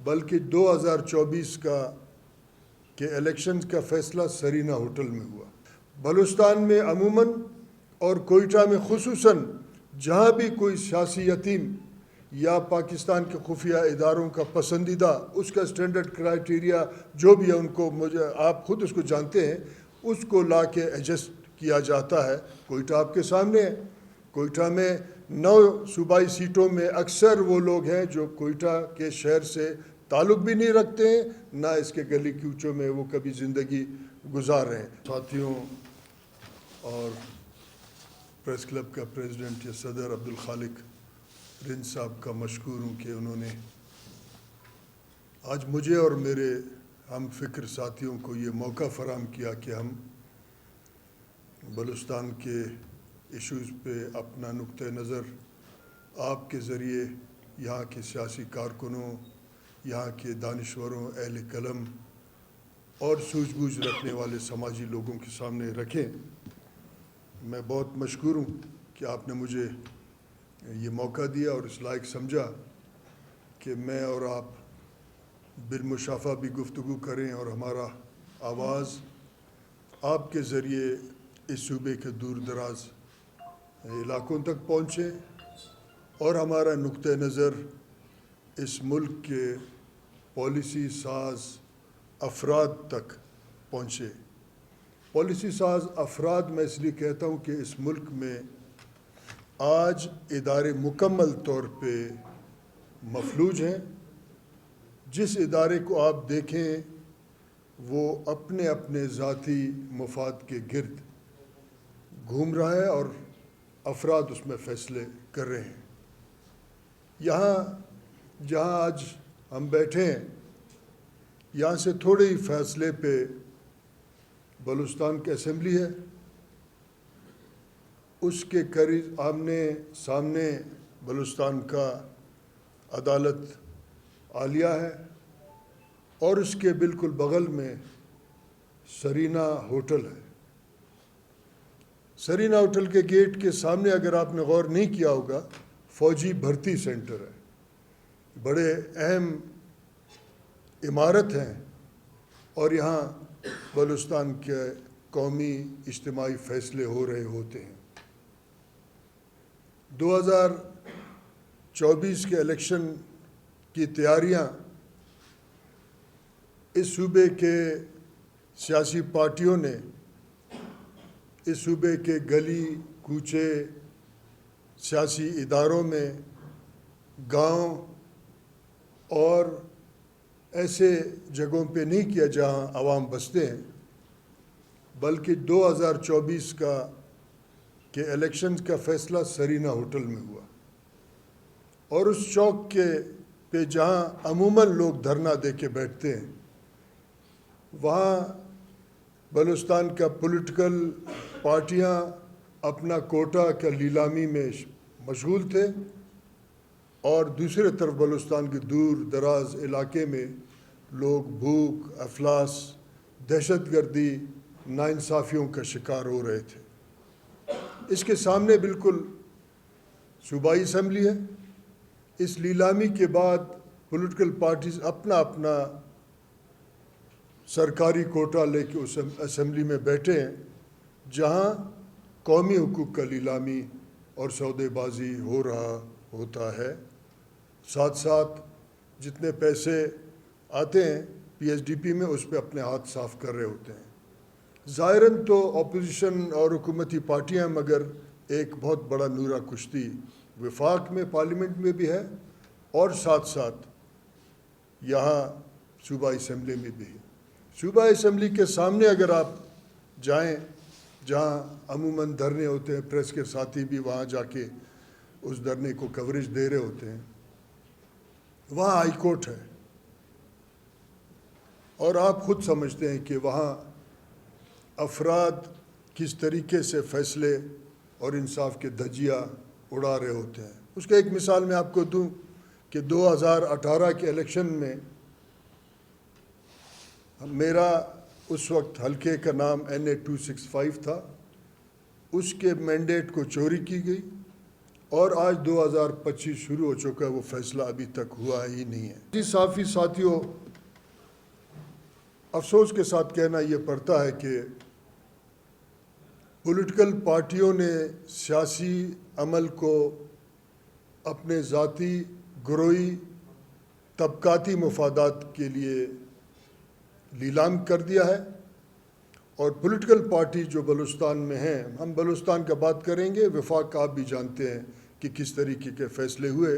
بلکہ 2024 کا کہ الیکشن کا فیصلہ سرینا ہوٹل میں ہوا۔ بلوچستان میں عموماً اور کوئٹہ میں خصوصاً جہاں بھی کوئی سیاسی یتیم یا پاکستان کے خفیہ اداروں کا پسندیدہ اس کا سٹینڈرڈ کرائیٹیریا جو بھی ہے ان کو آپ خود اس کو جانتے ہیں، اس کو لا کے ایڈجسٹ کیا جاتا ہے۔ کوئٹہ آپ کے سامنے ہے۔ کوئٹہ میں 9 صوبائی سیٹوں میں اکثر وہ لوگ ہیں جو کوئٹہ کے شہر سے تعلق بھی نہیں رکھتے ہیں، نہ اس کے گلی کوچوں میں وہ کبھی زندگی گزار رہے ہیں۔ ساتھیوں اور پریس کلب کا پریزیڈنٹ یا صدر عبدالخالق رند صاحب کا مشکور ہوں کہ انہوں نے آج مجھے اور میرے ہم فکر ساتھیوں کو یہ موقع فراہم کیا کہ ہم بلوچستان کے ایشوز پہ اپنا نقطہ نظر آپ کے ذریعے یہاں کے سیاسی کارکنوں، یہاں کے دانشوروں، اہل قلم اور سوجھ بوجھ رکھنے والے سماجی لوگوں کے سامنے رکھیں۔ میں بہت مشکور ہوں کہ آپ نے مجھے یہ موقع دیا اور اس لائق سمجھا کہ میں اور آپ بالمشافہ بھی گفتگو کریں اور ہمارا آواز آپ کے ذریعے اس صوبے کے دور دراز علاقوں تک پہنچے اور ہمارا نقطہ نظر اس ملک کے پالیسی ساز افراد تک پہنچے۔ پالیسی ساز افراد میں اس لیے کہتا ہوں کہ اس ملک میں آج ادارے مکمل طور پہ مفلوج ہیں۔ جس ادارے کو آپ دیکھیں وہ اپنے اپنے ذاتی مفاد کے گرد گھوم رہا ہے اور افراد اس میں فیصلے کر رہے ہیں۔ یہاں جہاں آج ہم بیٹھے ہیں، یہاں سے تھوڑے ہی فاصلے پہ بلوچستان کی اسمبلی ہے، اس کے قریب آمنے سامنے بلوچستان کا عدالت عالیہ ہے اور اس کے بالکل بغل میں سرینا ہوٹل ہے۔ سرینا ہوٹل کے گیٹ کے سامنے اگر آپ نے غور نہیں کیا ہوگا، فوجی بھرتی سینٹر ہے۔ بڑے اہم عمارت ہیں اور یہاں بلوچستان کے قومی اجتماعی فیصلے ہو رہے ہوتے ہیں۔ 2024 کے الیکشن کی تیاریاں اس صوبے کے سیاسی پارٹیوں نے اس صوبے کے گلی کوچے سیاسی اداروں میں، گاؤں اور ایسے جگہوں پہ نہیں کیا جہاں عوام بستے ہیں، بلکہ 2024 کا کہ الیکشن کا فیصلہ سرینا ہوٹل میں ہوا اور اس چوک کے پہ جہاں عموماً لوگ دھرنا دے کے بیٹھتے ہیں، وہاں بلوچستان کا پولیٹیکل پارٹیاں اپنا کوٹا کا لیلامی میں مشغول تھے اور دوسرے طرف بلوچستان کے دور دراز علاقے میں لوگ بھوک، افلاس، دہشت گردی، ناانصافیوں کا شکار ہو رہے تھے۔ اس کے سامنے بالکل صوبائی اسمبلی ہے۔ اس لیلامی کے بعد پولیٹیکل پارٹیز اپنا اپنا سرکاری کوٹا لے کے اس اسمبلی میں بیٹھے ہیں جہاں قومی حقوق کا لیلامی اور سودے بازی ہو رہا ہوتا ہے۔ ساتھ ساتھ جتنے پیسے آتے ہیں پی ایس ڈی پی میں، اس پہ اپنے ہاتھ صاف کر رہے ہوتے ہیں۔ ظاہراً تو اپوزیشن اور حکومتی پارٹیاں، مگر ایک بہت بڑا نورہ کشتی وفاق میں پارلیمنٹ میں بھی ہے اور ساتھ ساتھ یہاں صوبائی اسمبلی میں بھی ہے۔ صوبائی اسمبلی کے سامنے اگر آپ جائیں جہاں عموماً دھرنے ہوتے ہیں، پریس کے ساتھی بھی وہاں جا کے اس دھرنے کو کوریج دے رہے ہوتے ہیں، وہاں ہائی کورٹ ہے اور آپ خود سمجھتے ہیں کہ وہاں افراد کس طریقے سے فیصلے اور انصاف کے دھجیاں اڑا رہے ہوتے ہیں۔ اس کا ایک مثال میں آپ کو دوں کہ 2018 کے الیکشن میں میرا اس وقت حلقے کا نام NA 265 تھا، اس کے مینڈیٹ کو چوری کی گئی اور آج 2025 شروع ہو چکا ہے، وہ فیصلہ ابھی تک ہوا ہی نہیں ہے۔ جی صحافی ساتھیوں، افسوس کے ساتھ کہنا یہ پڑتا ہے کہ پولیٹیکل پارٹیوں نے سیاسی عمل کو اپنے ذاتی گروہی طبقاتی مفادات کے لیے نیلام کر دیا ہے، اور پولیٹیکل پارٹی جو بلوچستان میں ہیں، ہم بلوچستان کا بات کریں گے، وفاق آپ بھی جانتے ہیں کہ کس طریقے کے فیصلے ہوئے۔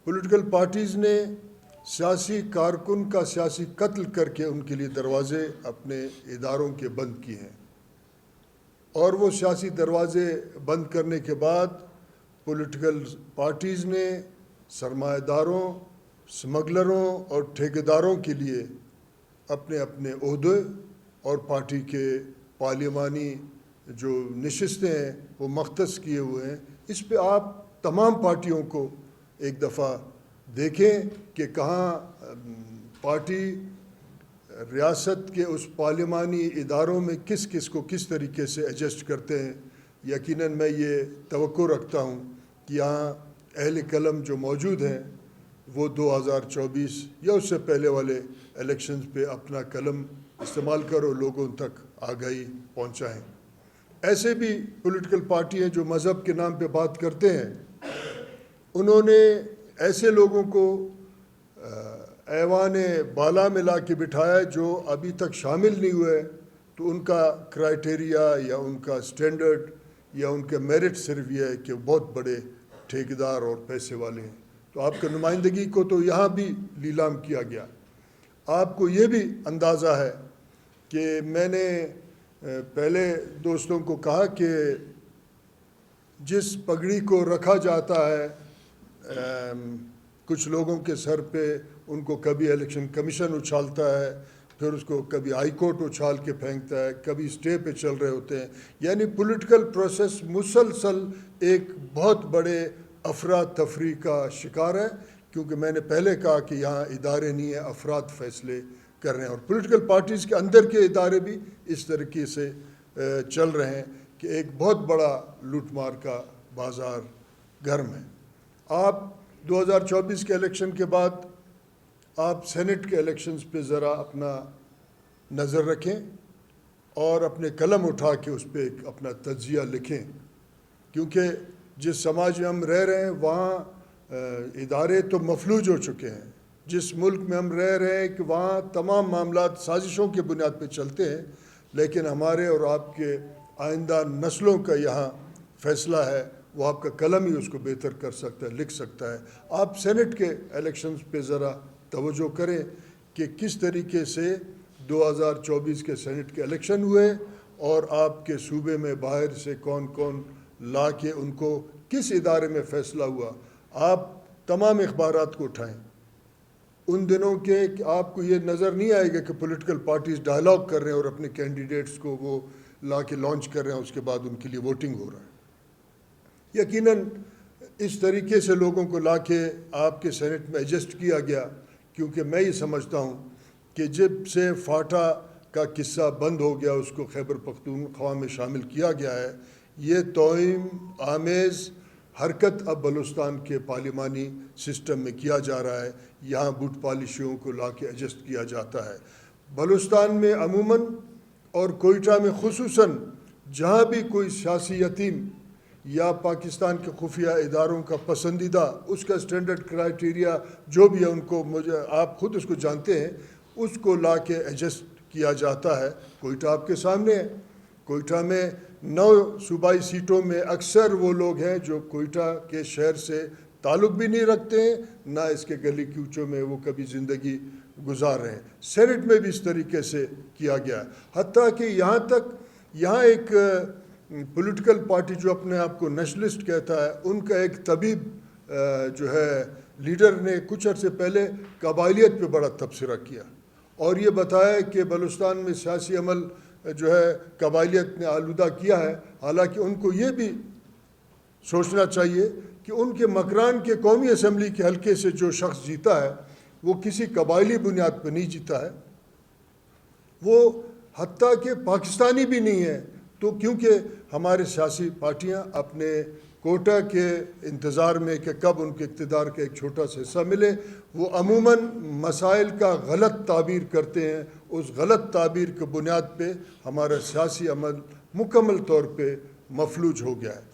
پولیٹیکل پارٹیز نے سیاسی کارکن کا سیاسی قتل کر کے ان کے لیے دروازے اپنے اداروں کے بند کیے ہیں، اور وہ سیاسی دروازے بند کرنے کے بعد پولیٹیکل پارٹیز نے سرمایہ داروں، سمگلروں اور ٹھیکیداروں کے لیے اپنے اپنے عہدے اور پارٹی کے پارلیمانی جو نشستیں ہیں وہ مختص کیے ہوئے ہیں۔ اس پہ آپ تمام پارٹیوں کو ایک دفعہ دیکھیں کہ کہاں پارٹی ریاست کے اس پارلیمانی اداروں میں کس کس کو کس طریقے سے ایڈجسٹ کرتے ہیں۔ یقیناً میں یہ توقع رکھتا ہوں کہ یہاں اہل قلم جو موجود ہیں وہ 2024 یا اس سے پہلے والے الیکشنز پہ اپنا قلم استعمال کرو، لوگوں تک آگاہی پہنچائیں۔ ایسے بھی پولیٹیکل پارٹی ہیں جو مذہب کے نام پہ بات کرتے ہیں، انہوں نے ایسے لوگوں کو ایوان بالا میں لا کے بٹھایا جو ابھی تک شامل نہیں ہوئے، تو ان کا کرائٹیریا یا ان کا سٹینڈرڈ یا ان کا میرٹ صرف یہ ہے کہ بہت بڑے ٹھیکیدار اور پیسے والے ہیں۔ تو آپ کا نمائندگی کو تو یہاں بھی نیلام کیا گیا۔ آپ کو یہ بھی اندازہ ہے کہ میں نے پہلے دوستوں کو کہا کہ جس پگڑی کو رکھا جاتا ہے کچھ لوگوں کے سر پہ، ان کو کبھی الیکشن کمیشن اچھالتا ہے، پھر اس کو کبھی ہائی کورٹ اچھال کے پھینکتا ہے، کبھی سٹے پہ چل رہے ہوتے ہیں۔ یعنی پولیٹیکل پروسیس مسلسل ایک بہت بڑے افراتفری کا شکار ہے، کیونکہ میں نے پہلے کہا کہ یہاں ادارے نہیں ہیں، افراد فیصلے کر رہے ہیں، اور پولیٹیکل پارٹیز کے اندر کے ادارے بھی اس طریقے سے چل رہے ہیں کہ ایک بہت بڑا لوٹ مار کا بازار گرم ہے۔ آپ 2024 کے الیکشن کے بعد آپ سینٹ کے الیکشنز پہ ذرا اپنا نظر رکھیں اور اپنے قلم اٹھا کے اس پہ ایک اپنا تجزیہ لکھیں، کیونکہ جس سماج میں ہم رہ رہے ہیں وہاں ادارے تو مفلوج ہو چکے ہیں۔ جس ملک میں ہم رہ رہے ہیں کہ وہاں تمام معاملات سازشوں کے بنیاد پہ چلتے ہیں، لیکن ہمارے اور آپ کے آئندہ نسلوں کا یہاں فیصلہ ہے، وہ آپ کا قلم ہی اس کو بہتر کر سکتا ہے، لکھ سکتا ہے۔ آپ سینٹ کے الیکشنز پہ ذرا توجہ کریں کہ کس طریقے سے 2024 کے سینٹ کے الیکشن ہوئے، اور آپ کے صوبے میں باہر سے کون کون لا کے ان کو کس ادارے میں فیصلہ ہوا۔ آپ تمام اخبارات کو اٹھائیں ان دنوں کے، کہ آپ کو یہ نظر نہیں آئے گا کہ پولیٹیکل پارٹیز ڈائلاگ کر رہے ہیں اور اپنے کینڈیڈیٹس کو وہ لا کے لانچ کر رہے ہیں، اس کے بعد ان کے لیے ووٹنگ ہو رہا ہے۔ یقیناً اس طریقے سے لوگوں کو لا کے آپ کے سینٹ میں ایڈجسٹ کیا گیا، کیونکہ میں یہ سمجھتا ہوں کہ جب سے فاٹا کا قصہ بند ہو گیا، اس کو خیبر پختونخوا میں شامل کیا گیا ہے، یہ توہین آمیز حرکت اب بلوچستان کے پارلیمانی سسٹم میں کیا جا رہا ہے۔ یہاں بوٹ پالیشیوں کو لا کے ایڈجسٹ کیا جاتا ہے۔ بلوچستان میں عموماً اور کوئٹہ میں خصوصاً جہاں بھی کوئی سیاسی یتیم یا پاکستان کے خفیہ اداروں کا پسندیدہ، اس کا سٹینڈرڈ کرائٹیریا جو بھی ہے، ان کو آپ خود اس کو جانتے ہیں، اس کو لا کے ایڈجسٹ کیا جاتا ہے۔ کوئٹہ آپ کے سامنے ہے۔ کوئٹہ میں 9 صوبائی سیٹوں میں اکثر وہ لوگ ہیں جو کوئٹہ کے شہر سے تعلق بھی نہیں رکھتے ہیں، نہ اس کے گلی کوچوں میں وہ کبھی زندگی گزار رہے ہیں۔ سینٹ میں بھی اس طریقے سے کیا گیا ہے، حتیٰ کہ یہاں ایک پولیٹیکل پارٹی جو اپنے آپ کو نیشنلسٹ کہتا ہے، ان کا ایک طبیب جو ہے لیڈر نے کچھ عرصے پہلے قبائلیت پہ بڑا تبصرہ کیا اور یہ بتایا کہ بلوچستان میں سیاسی عمل جو ہے قبائلیت نے آلودہ کیا ہے۔ حالانکہ ان کو یہ بھی سوچنا چاہیے کہ ان کے مکران کے قومی اسمبلی کے حلقے سے جو شخص جیتا ہے وہ کسی قبائلی بنیاد پر نہیں جیتا ہے، وہ حتیٰ کہ پاکستانی بھی نہیں ہے۔ تو کیونکہ ہمارے سیاسی پارٹیاں اپنے کوٹا کے انتظار میں کہ کب ان کے اقتدار کا ایک چھوٹا سا حصہ ملے، وہ عموماً مسائل کا غلط تعبیر کرتے ہیں. اس غلط تعبیر کی بنیاد پہ ہمارا سیاسی عمل مکمل طور پہ مفلوج ہو گیا ہے.